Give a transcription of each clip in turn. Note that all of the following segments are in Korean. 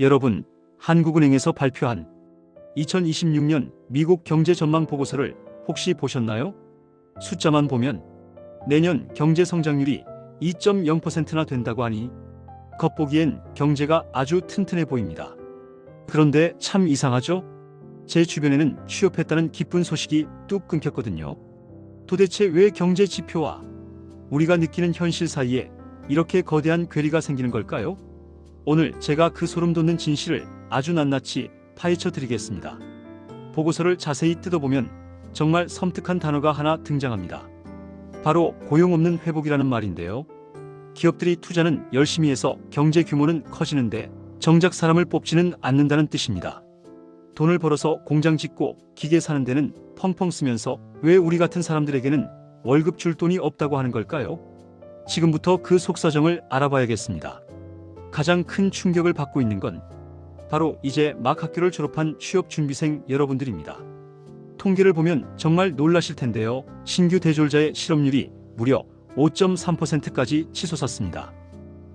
여러분, 한국은행에서 발표한 2026년 미국 경제 전망 보고서를 혹시 보셨나요? 숫자만 보면 내년 경제 성장률이 2.0%나 된다고 하니 겉보기엔 경제가 아주 튼튼해 보입니다. 그런데 참 이상하죠? 제 주변에는 취업했다는 기쁜 소식이 뚝 끊겼거든요. 도대체 왜 경제 지표와 우리가 느끼는 현실 사이에 이렇게 거대한 괴리가 생기는 걸까요? 오늘 제가 그 소름 돋는 진실을 아주 낱낱이 파헤쳐 드리겠습니다. 보고서를 자세히 뜯어보면 정말 섬뜩한 단어가 하나 등장합니다. 바로 고용 없는 회복이라는 말인데요. 기업들이 투자는 열심히 해서 경제 규모는 커지는데 정작 사람을 뽑지는 않는다는 뜻입니다. 돈을 벌어서 공장 짓고 기계 사는 데는 펑펑 쓰면서 왜 우리 같은 사람들에게는 월급 줄 돈이 없다고 하는 걸까요? 지금부터 그 속사정을 알아봐야겠습니다. 가장 큰 충격을 받고 있는 건 바로 이제 막 학교를 졸업한 취업준비생 여러분들입니다. 통계를 보면 정말 놀라실 텐데요. 신규 대졸자의 실업률이 무려 5.3%까지 치솟았습니다.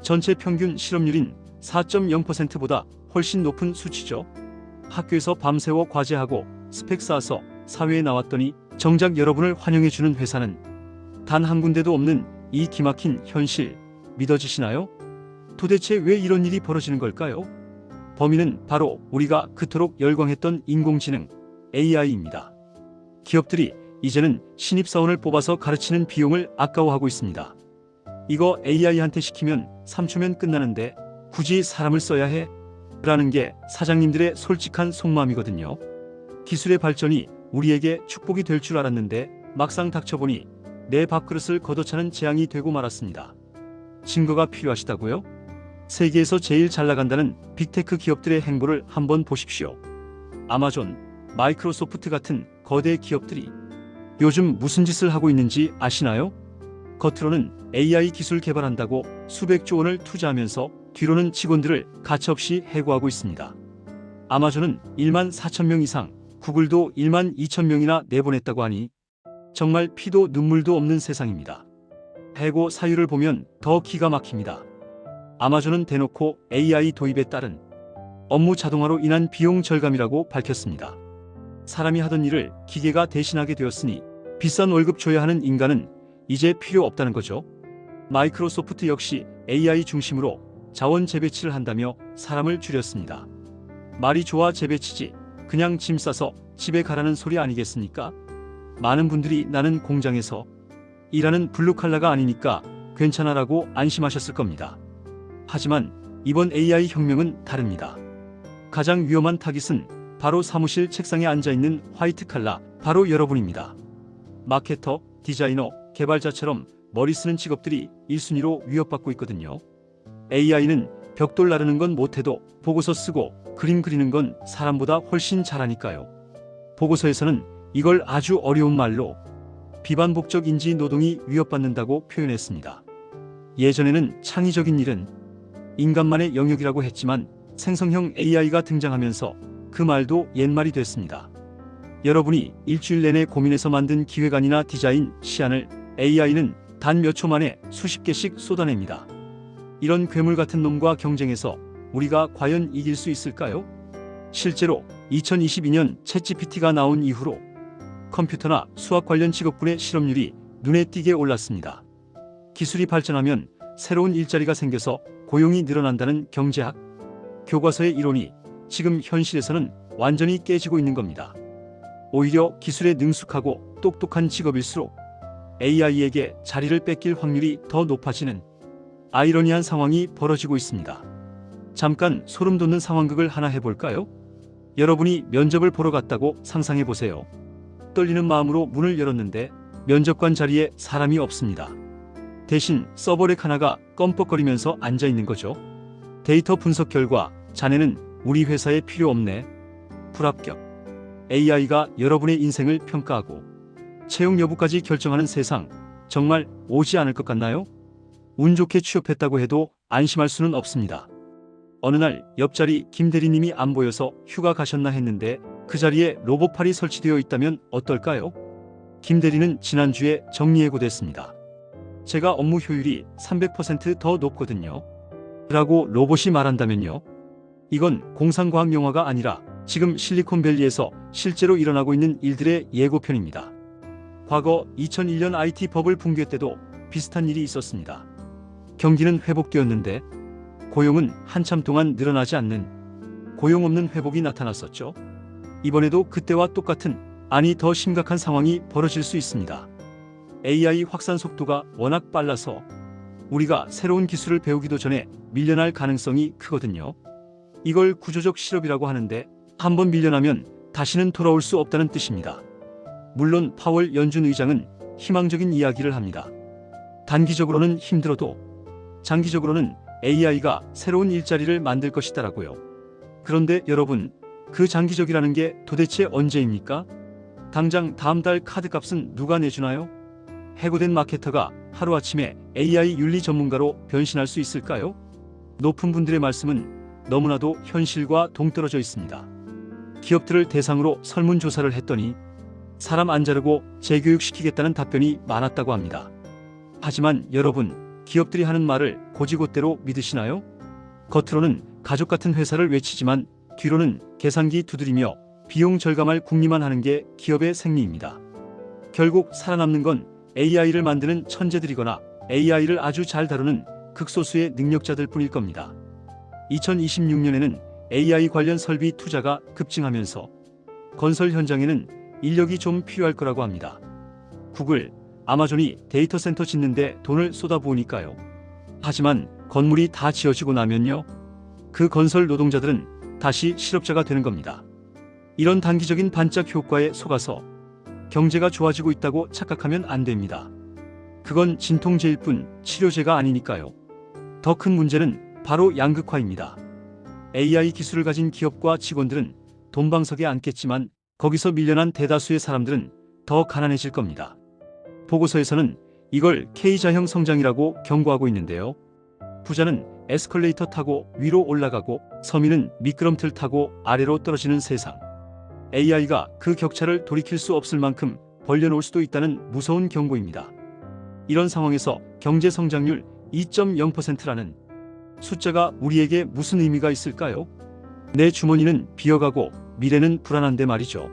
전체 평균 실업률인 4.0%보다 훨씬 높은 수치죠. 학교에서 밤새워 과제하고 스펙 쌓아서 사회에 나왔더니 정작 여러분을 환영해주는 회사는 단 한 군데도 없는 이 기막힌 현실 믿어지시나요? 도대체 왜 이런 일이 벌어지는 걸까요? 범인은 바로 우리가 그토록 열광했던 인공지능 AI입니다. 기업들이 이제는 신입사원을 뽑아서 가르치는 비용을 아까워하고 있습니다. 이거 AI한테 시키면 3초면 끝나는데 굳이 사람을 써야 해? 라는 게 사장님들의 솔직한 속마음이거든요. 기술의 발전이 우리에게 축복이 될 줄 알았는데 막상 닥쳐보니 내 밥그릇을 걷어차는 재앙이 되고 말았습니다. 증거가 필요하시다고요? 세계에서 제일 잘 나간다는 빅테크 기업들의 행보를 한번 보십시오. 아마존, 마이크로소프트 같은 거대 기업들이 요즘 무슨 짓을 하고 있는지 아시나요? 겉으로는 AI 기술 개발한다고 수백조 원을 투자하면서 뒤로는 직원들을 가차없이 해고하고 있습니다. 아마존은 1만 4천 명 이상, 구글도 1만 2천 명이나 내보냈다고 하니 정말 피도 눈물도 없는 세상입니다. 해고 사유를 보면 더 기가 막힙니다. 아마존은 대놓고 AI 도입에 따른 업무 자동화로 인한 비용 절감이라고 밝혔습니다. 사람이 하던 일을 기계가 대신하게 되었으니 비싼 월급 줘야 하는 인간은 이제 필요 없다는 거죠. 마이크로소프트 역시 AI 중심으로 자원 재배치를 한다며 사람을 줄였습니다. 말이 좋아 재배치지 그냥 짐 싸서 집에 가라는 소리 아니겠습니까? 많은 분들이 나는 공장에서 일하는 블루칼라가 아니니까 괜찮아라고 안심하셨을 겁니다. 하지만 이번 AI 혁명은 다릅니다. 가장 위험한 타깃은 바로 사무실 책상에 앉아있는 화이트칼라, 바로 여러분입니다. 마케터, 디자이너, 개발자처럼 머리 쓰는 직업들이 1순위로 위협받고 있거든요. AI는 벽돌 나르는 건 못해도 보고서 쓰고 그림 그리는 건 사람보다 훨씬 잘하니까요. 보고서에서는 이걸 아주 어려운 말로 비반복적 인지 노동이 위협받는다고 표현했습니다. 예전에는 창의적인 일은 인간만의 영역이라고 했지만 생성형 AI가 등장하면서 그 말도 옛말이 됐습니다. 여러분이 일주일 내내 고민해서 만든 기획안이나 디자인, 시안을 AI는 단 몇 초 만에 수십 개씩 쏟아냅니다. 이런 괴물 같은 놈과 경쟁해서 우리가 과연 이길 수 있을까요? 실제로 2022년 챗GPT가 나온 이후로 컴퓨터나 수학 관련 직업군의 실업률이 눈에 띄게 올랐습니다. 기술이 발전하면 새로운 일자리가 생겨서 고용이 늘어난다는 경제학 교과서의 이론이 지금 현실에서는 완전히 깨지고 있는 겁니다. 오히려 기술에 능숙하고 똑똑한 직업일수록 AI에게 자리를 뺏길 확률이 더 높아지는 아이러니한 상황이 벌어지고 있습니다. 잠깐 소름 돋는 상황극을 하나 해볼까요? 여러분이 면접을 보러 갔다고 상상해보세요. 떨리는 마음으로 문을 열었는데 면접관 자리에 사람이 없습니다. 대신 서버렉 하나가 껌뻑거리면서 앉아있는 거죠. 데이터 분석 결과 자네는 우리 회사에 필요 없네. 불합격. AI가 여러분의 인생을 평가하고 채용 여부까지 결정하는 세상, 정말 오지 않을 것 같나요? 운 좋게 취업했다고 해도 안심할 수는 없습니다. 어느 날 옆자리 김 대리님이 안 보여서 휴가 가셨나 했는데 그 자리에 로봇팔이 설치되어 있다면 어떨까요? 김 대리는 지난주에 정리해고됐습니다. 제가 업무 효율이 300% 더 높거든요. 라고 로봇이 말한다면요? 이건 공상과학 영화가 아니라 지금 실리콘밸리에서 실제로 일어나고 있는 일들의 예고편입니다. 과거 2001년 IT 버블 붕괴 때도 비슷한 일이 있었습니다. 경기는 회복되었는데 고용은 한참 동안 늘어나지 않는 고용 없는 회복이 나타났었죠. 이번에도 그때와 똑같은, 아니 더 심각한 상황이 벌어질 수 있습니다. AI 확산 속도가 워낙 빨라서 우리가 새로운 기술을 배우기도 전에 밀려날 가능성이 크거든요. 이걸 구조적 실업이라고 하는데 한번 밀려나면 다시는 돌아올 수 없다는 뜻입니다. 물론 파월 연준 의장은 희망적인 이야기를 합니다. 단기적으로는 힘들어도 장기적으로는 AI가 새로운 일자리를 만들 것이다라고요. 그런데 여러분, 그 장기적이라는 게 도대체 언제입니까? 당장 다음 달 카드값은 누가 내주나요? 해고된 마케터가 하루아침에 AI 윤리 전문가로 변신할 수 있을까요? 높은 분들의 말씀은 너무나도 현실과 동떨어져 있습니다. 기업들을 대상으로 설문조사를 했더니 사람 안 자르고 재교육시키겠다는 답변이 많았다고 합니다. 하지만 여러분, 기업들이 하는 말을 고지고대로 믿으시나요? 겉으로는 가족 같은 회사를 외치지만 뒤로는 계산기 두드리며 비용 절감할 궁리만 하는 게 기업의 생리입니다. 결국 살아남는 건 AI를 만드는 천재들이거나 AI를 아주 잘 다루는 극소수의 능력자들 뿐일 겁니다. 2026년에는 AI 관련 설비 투자가 급증하면서 건설 현장에는 인력이 좀 필요할 거라고 합니다. 구글, 아마존이 데이터 센터 짓는데 돈을 쏟아부으니까요. 하지만 건물이 다 지어지고 나면요, 그 건설 노동자들은 다시 실업자가 되는 겁니다. 이런 단기적인 반짝 효과에 속아서 경제가 좋아지고 있다고 착각하면 안 됩니다. 그건 진통제일 뿐 치료제가 아니니까요. 더 큰 문제는 바로 양극화입니다. AI 기술을 가진 기업과 직원들은 돈방석에 앉겠지만 거기서 밀려난 대다수의 사람들은 더 가난해질 겁니다. 보고서에서는 이걸 K자형 성장이라고 경고하고 있는데요. 부자는 에스컬레이터 타고 위로 올라가고 서민은 미끄럼틀 타고 아래로 떨어지는 세상. AI가 그 격차를 돌이킬 수 없을 만큼 벌려놓을 수도 있다는 무서운 경고입니다. 이런 상황에서 경제 성장률 2.0%라는 숫자가 우리에게 무슨 의미가 있을까요? 내 주머니는 비어가고 미래는 불안한데 말이죠.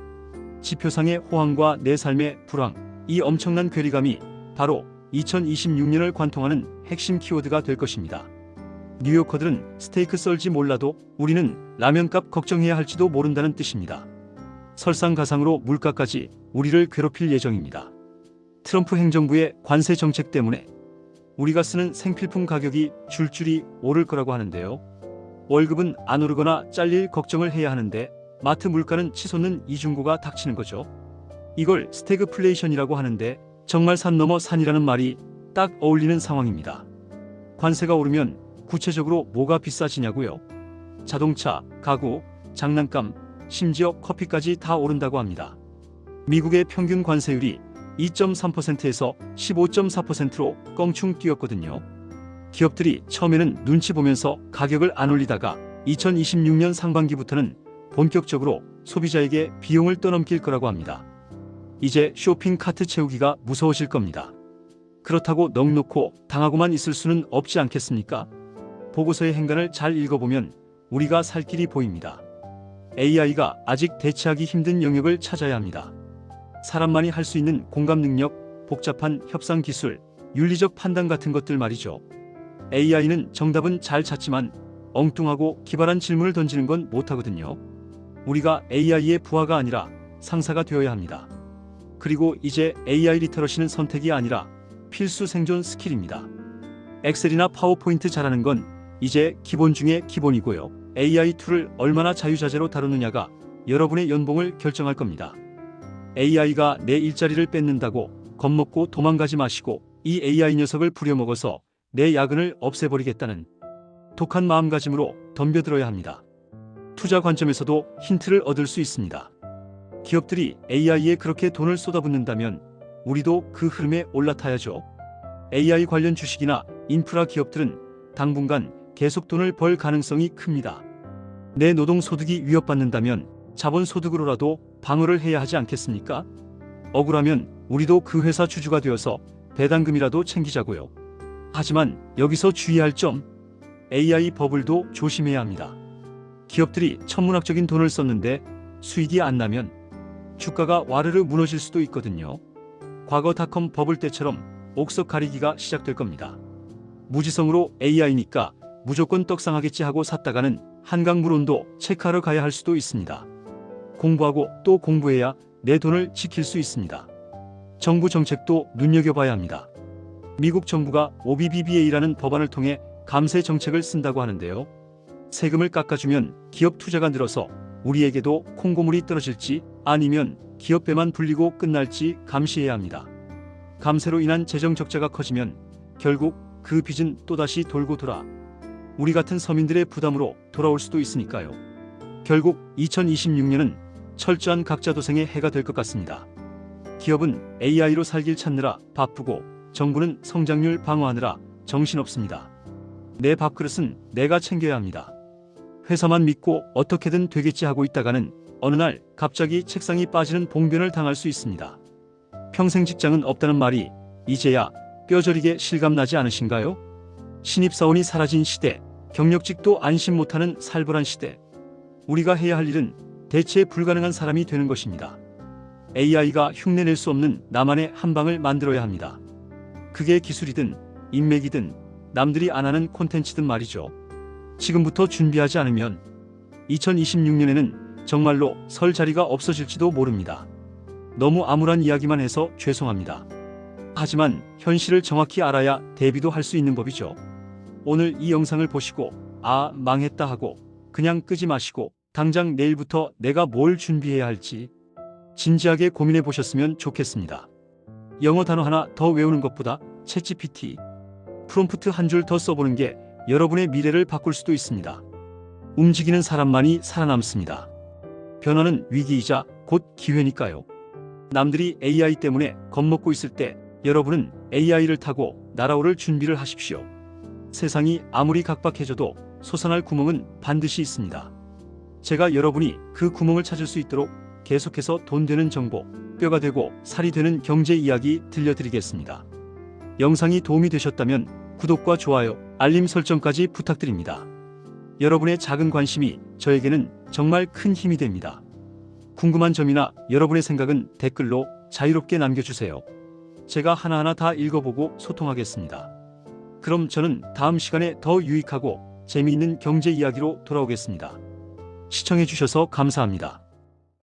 지표상의 호황과 내 삶의 불황, 이 엄청난 괴리감이 바로 2026년을 관통하는 핵심 키워드가 될 것입니다. 뉴요커들은 스테이크 썰지 몰라도 우리는 라면값 걱정해야 할지도 모른다는 뜻입니다. 설상가상으로 물가까지 우리를 괴롭힐 예정입니다. 트럼프 행정부의 관세 정책 때문에 우리가 쓰는 생필품 가격이 줄줄이 오를 거라고 하는데요. 월급은 안 오르거나 잘릴 걱정을 해야 하는데 마트 물가는 치솟는 이중고가 닥치는 거죠. 이걸 스태그플레이션이라고 하는데 정말 산 넘어 산이라는 말이 딱 어울리는 상황입니다. 관세가 오르면 구체적으로 뭐가 비싸지냐고요? 자동차, 가구, 장난감, 심지어 커피까지 다 오른다고 합니다. 미국의 평균 관세율이 2.3%에서 15.4%로 껑충 뛰었거든요. 기업들이 처음에는 눈치 보면서 가격을 안 올리다가 2026년 상반기부터는 본격적으로 소비자에게 비용을 떠넘길 거라고 합니다. 이제 쇼핑 카트 채우기가 무서워질 겁니다. 그렇다고 넋 놓고 당하고만 있을 수는 없지 않겠습니까? 보고서의 행간을 잘 읽어보면 우리가 살 길이 보입니다. AI가 아직 대체하기 힘든 영역을 찾아야 합니다. 사람만이 할 수 있는 공감 능력, 복잡한 협상 기술, 윤리적 판단 같은 것들 말이죠. AI는 정답은 잘 찾지만 엉뚱하고 기발한 질문을 던지는 건 못하거든요. 우리가 AI의 부하가 아니라 상사가 되어야 합니다. 그리고 이제 AI 리터러시는 선택이 아니라 필수 생존 스킬입니다. 엑셀이나 파워포인트 잘하는 건 이제 기본 중에 기본이고요. AI 툴을 얼마나 자유자재로 다루느냐가 여러분의 연봉을 결정할 겁니다. AI가 내 일자리를 뺏는다고 겁먹고 도망가지 마시고 이 AI 녀석을 부려먹어서 내 야근을 없애버리겠다는 독한 마음가짐으로 덤벼들어야 합니다. 투자 관점에서도 힌트를 얻을 수 있습니다. 기업들이 AI에 그렇게 돈을 쏟아붓는다면 우리도 그 흐름에 올라타야죠. AI 관련 주식이나 인프라 기업들은 당분간 계속 돈을 벌 가능성이 큽니다. 내 노동소득이 위협받는다면 자본소득으로라도 방어를 해야 하지 않겠습니까? 억울하면 우리도 그 회사 주주가 되어서 배당금이라도 챙기자고요. 하지만 여기서 주의할 점, AI 버블도 조심해야 합니다. 기업들이 천문학적인 돈을 썼는데 수익이 안 나면 주가가 와르르 무너질 수도 있거든요. 과거 닷컴 버블 때처럼 옥석 가리기가 시작될 겁니다. 무지성으로 AI니까 무조건 떡상하겠지 하고 샀다가는 한강물온도 체크하러 가야 할 수도 있습니다. 공부하고 또 공부해야 내 돈을 지킬 수 있습니다. 정부 정책도 눈여겨봐야 합니다. 미국 정부가 OBBBA라는 법안을 통해 감세 정책을 쓴다고 하는데요. 세금을 깎아주면 기업 투자가 늘어서 우리에게도 콩고물이 떨어질지 아니면 기업 배만 불리고 끝날지 감시해야 합니다. 감세로 인한 재정 적자가 커지면 결국 그 빚은 또다시 돌고 돌아 우리 같은 서민들의 부담으로 돌아올 수도 있으니까요. 결국 2026년은 철저한 각자 도생의 해가 될 것 같습니다. 기업은 AI로 살길 찾느라 바쁘고 정부는 성장률 방어하느라 정신없습니다. 내 밥그릇은 내가 챙겨야 합니다. 회사만 믿고 어떻게든 되겠지 하고 있다가는 어느 날 갑자기 책상이 빠지는 봉변을 당할 수 있습니다. 평생 직장은 없다는 말이 이제야 뼈저리게 실감나지 않으신가요? 신입사원이 사라진 시대, 경력직도 안심 못하는 살벌한 시대. 우리가 해야 할 일은 대체 불가능한 사람이 되는 것입니다. AI가 흉내낼 수 없는 나만의 한방을 만들어야 합니다. 그게 기술이든 인맥이든 남들이 안 하는 콘텐츠든 말이죠. 지금부터 준비하지 않으면 2026년에는 정말로 설 자리가 없어질지도 모릅니다. 너무 암울한 이야기만 해서 죄송합니다. 하지만 현실을 정확히 알아야 대비도 할 수 있는 법이죠. 오늘 이 영상을 보시고 아 망했다 하고 그냥 끄지 마시고 당장 내일부터 내가 뭘 준비해야 할지 진지하게 고민해 보셨으면 좋겠습니다. 영어 단어 하나 더 외우는 것보다 챗GPT 프롬프트 한 줄 더 써보는 게 여러분의 미래를 바꿀 수도 있습니다. 움직이는 사람만이 살아남습니다. 변화는 위기이자 곧 기회니까요. 남들이 AI 때문에 겁먹고 있을 때 여러분은 AI를 타고 날아오를 준비를 하십시오. 세상이 아무리 각박해져도 솟아날 구멍은 반드시 있습니다. 제가 여러분이 그 구멍을 찾을 수 있도록 계속해서 돈 되는 정보, 뼈가 되고 살이 되는 경제 이야기 들려드리겠습니다. 영상이 도움이 되셨다면 구독과 좋아요, 알림 설정까지 부탁드립니다. 여러분의 작은 관심이 저에게는 정말 큰 힘이 됩니다. 궁금한 점이나 여러분의 생각은 댓글로 자유롭게 남겨주세요. 제가 하나하나 다 읽어보고 소통하겠습니다. 그럼 저는 다음 시간에 더 유익하고 재미있는 경제 이야기로 돌아오겠습니다. 시청해주셔서 감사합니다.